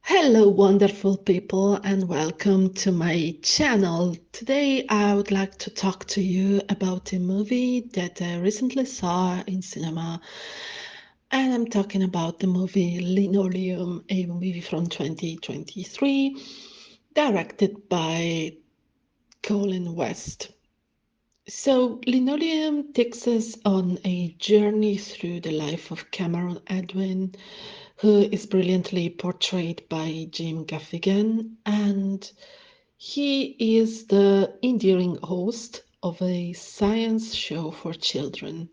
Hello, wonderful people, and welcome to my channel. Today, I would like to talk to you about a movie that I recently saw in cinema, and I'm talking about the movie Linoleum, a movie from 2023, directed by Colin West. So, Linoleum takes us on a journey through the life of Cameron Edwin, who is brilliantly portrayed by Jim Gaffigan, and he is the endearing host of a science show for children.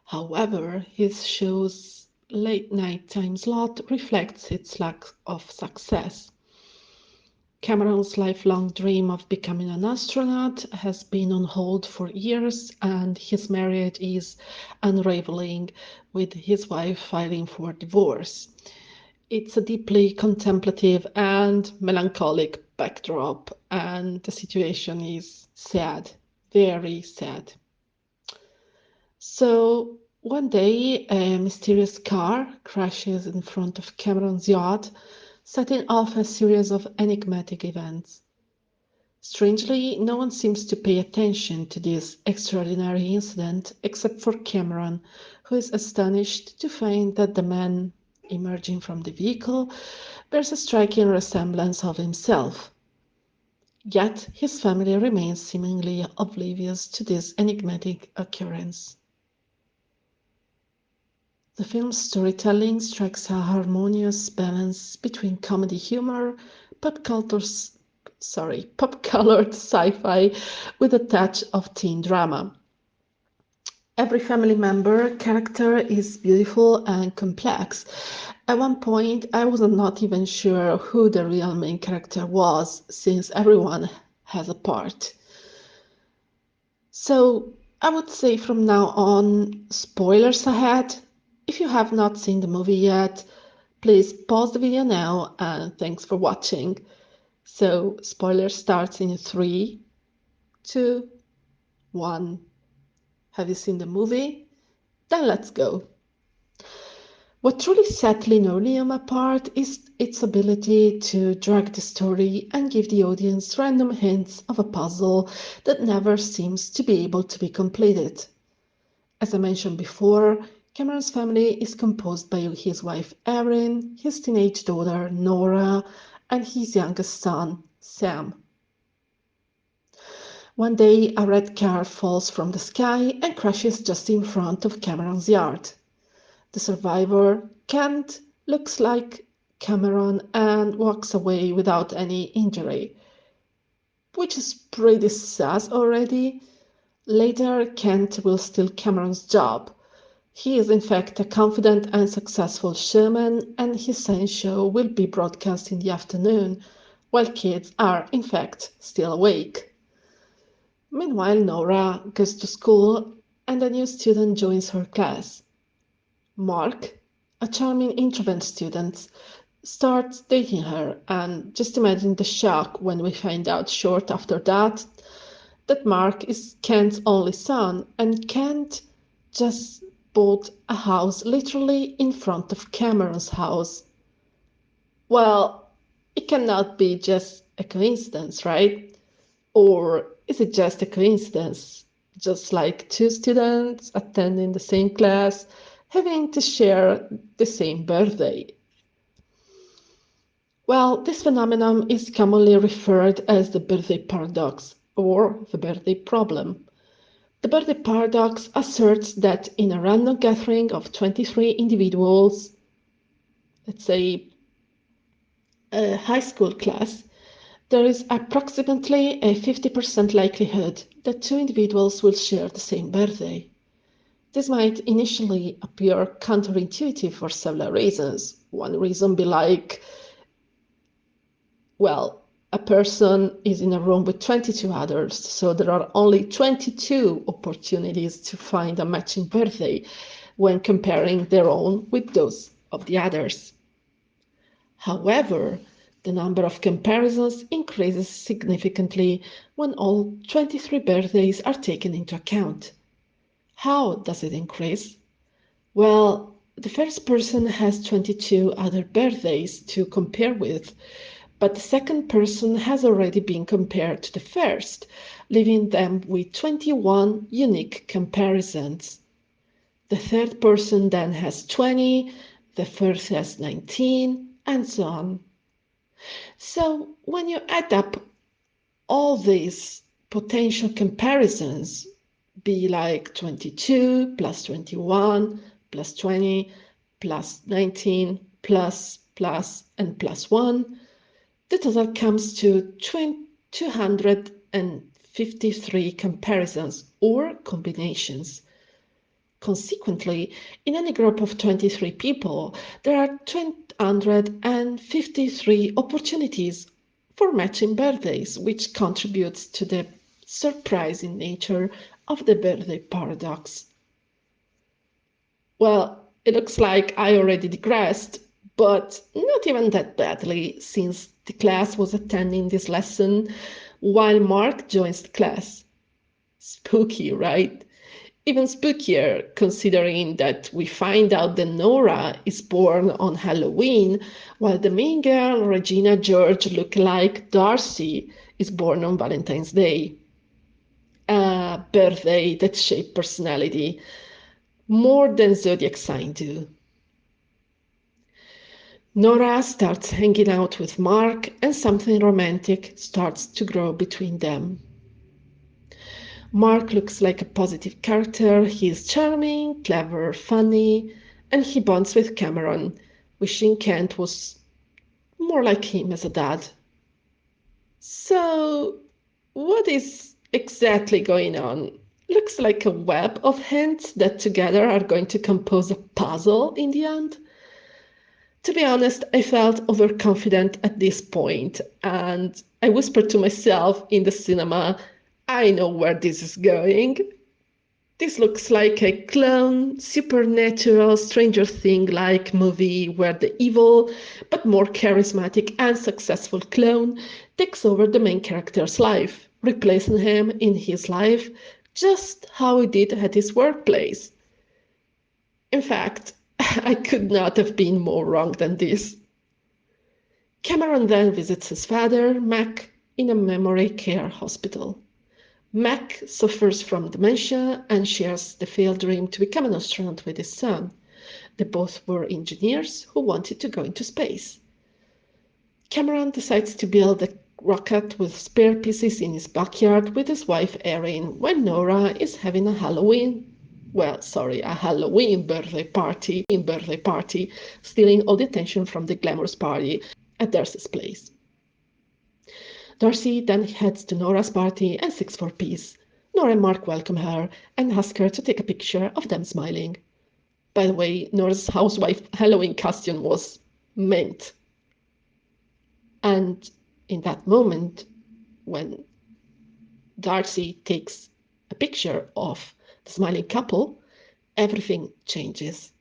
However, his show's late night time slot reflects its lack of success. Cameron's lifelong dream of becoming an astronaut has been on hold for years, and his marriage is unraveling, with his wife filing for divorce. It's a deeply contemplative and melancholic backdrop, and the situation is sad, very sad. So, one day, a mysterious car crashes in front of Cameron's yacht, setting off a series of enigmatic events. Strangely, no one seems to pay attention to this extraordinary incident except for Cameron, who is astonished to find that the man emerging from the vehicle bears a striking resemblance of himself. Yet his family remains seemingly oblivious to this enigmatic occurrence. The film's storytelling strikes a harmonious balance between comedy humor, pop pop-colored sci-fi with a touch of teen drama. Every family member character is beautiful and complex. At one point, I was not even sure who the real main character was, since everyone has a part. So, I would say from now on, spoilers ahead. If you have not seen the movie yet, please pause the video now and thanks for watching. So, spoiler starts in 3, 2, 1. Have you seen the movie? Then let's go. What truly set Linoleum apart is its ability to drag the story and give the audience random hints of a puzzle that never seems to be able to be completed. As I mentioned before, Cameron's family is composed by his wife Erin, his teenage daughter Nora, and his youngest son Sam. One day, a red car falls from the sky and crashes just in front of Cameron's yard. The survivor, Kent, looks like Cameron and walks away without any injury, which is pretty sus already. Later, Kent will steal Cameron's job. He is in fact a confident and successful showman, and his science show will be broadcast in the afternoon, while kids are in fact still awake. Meanwhile, Nora goes to school and a new student joins her class. Mark, a charming introvert student, starts dating her, and just imagine the shock when we find out short after that that Mark is Kent's only son, and Kent just bought a house literally in front of Cameron's house. Well, it cannot be just a coincidence, right? Or is it just a coincidence? Just like two students attending the same class, having to share the same birthday. Well, this phenomenon is commonly referred as the birthday paradox or the birthday problem. The birthday paradox asserts that in a random gathering of 23 individuals, let's say a high school class, there is approximately a 50% likelihood that two individuals will share the same birthday. This might initially appear counterintuitive for several reasons. One reason be like, well, a person is in a room with 22 others, so there are only 22 opportunities to find a matching birthday when comparing their own with those of the others. However, the number of comparisons increases significantly when all 23 birthdays are taken into account. How does it increase? Well, The first person has 22 other birthdays to compare with, but the second person has already been compared to the first, leaving them with 21 unique comparisons. The third person then has 20, the fourth has 19, and so on. So when you add up all these potential comparisons, be like 22 plus 21 plus 20 plus 19 and plus 1, the total comes to 253 comparisons or combinations. Consequently, in any group of 23 people, there are 253 opportunities for matching birthdays, which contributes to the surprising nature of the birthday paradox. Well, it looks like I already digressed, but not even that badly, since the class was attending this lesson while Mark joins the class. Spooky, right? Even spookier, considering that we find out that Nora is born on Halloween, while the main girl, Regina George lookalike Darcy, is born on Valentine's Day. A birthday that shapes personality more than zodiac signs do. Nora starts hanging out with Mark, and something romantic starts to grow between them. Mark looks like a positive character. He is charming, clever, funny, and he bonds with Cameron, wishing Kent was more like him as a dad. So, what is exactly going on? Looks like a web of hints that together are going to compose a puzzle in the end. To be honest, I felt overconfident at this point, and I whispered to myself in the cinema, I know where this is going. This looks like a clone, supernatural, Stranger Thing-like movie where the evil, but more charismatic and successful clone takes over the main character's life, replacing him in his life just how he did at his workplace. In fact, I could not have been more wrong than this. Cameron then visits his father, Mac, in a memory care hospital. Mac suffers from dementia and shares the failed dream to become an astronaut with his son. They both were engineers who wanted to go into space. Cameron decides to build a rocket with spare pieces in his backyard with his wife Erin when Nora is having a Halloween birthday party, stealing all the attention from the glamorous party at Darcy's place. Darcy then heads to Nora's party and seeks for peace. Nora and Mark welcome her and ask her to take a picture of them smiling. By the way, Nora's housewife Halloween costume was mint. And in that moment, when Darcy takes a picture of the smiling couple, everything changes.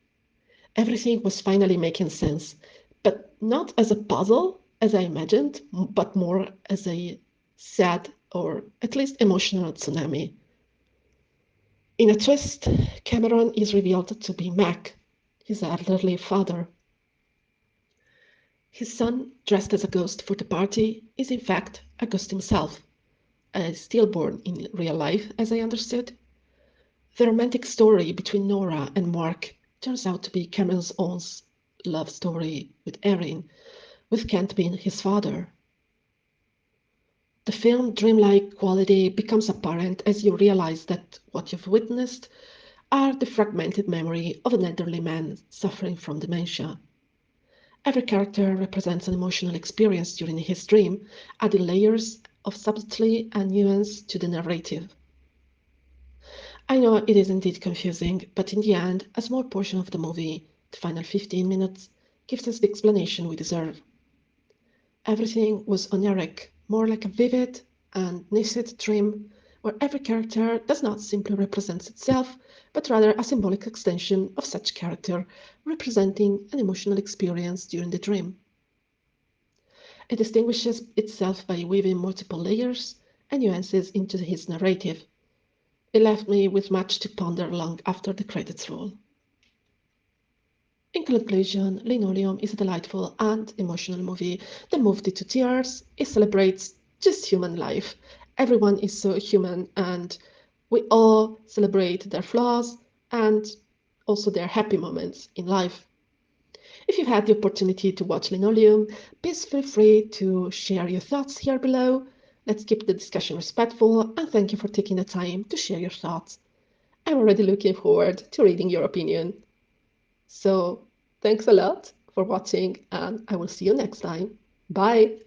Everything was finally making sense, but not as a puzzle, as I imagined, but more as a sad or at least emotional tsunami. In a twist, Cameron is revealed to be Mac, his elderly father. His son, dressed as a ghost for the party, is in fact a ghost himself, stillborn in real life, as I understood. The romantic story between Nora and Mark turns out to be Cameron's own love story with Erin, with Kent being his father. The film's dreamlike quality becomes apparent as you realize that what you've witnessed are the fragmented memory of an elderly man suffering from dementia. Every character represents an emotional experience during his dream, adding layers of subtlety and nuance to the narrative. I know it is indeed confusing, but in the end, a small portion of the movie, the final 15 minutes, gives us the explanation we deserve. Everything was oniric, more like a vivid and lucid dream, where every character does not simply represent itself, but rather a symbolic extension of such character, representing an emotional experience during the dream. It distinguishes itself by weaving multiple layers and nuances into his narrative. It left me with much to ponder long after the credits roll. In conclusion, Linoleum is a delightful and emotional movie that moved you to tears. It celebrates just human life. Everyone is so human, and we all celebrate their flaws and also their happy moments in life. If you had the opportunity to watch Linoleum, please feel free to share your thoughts here below. Let's keep the discussion respectful, and thank you for taking the time to share your thoughts. I'm already looking forward to reading your opinion. So, thanks a lot for watching, and I will see you next time. Bye!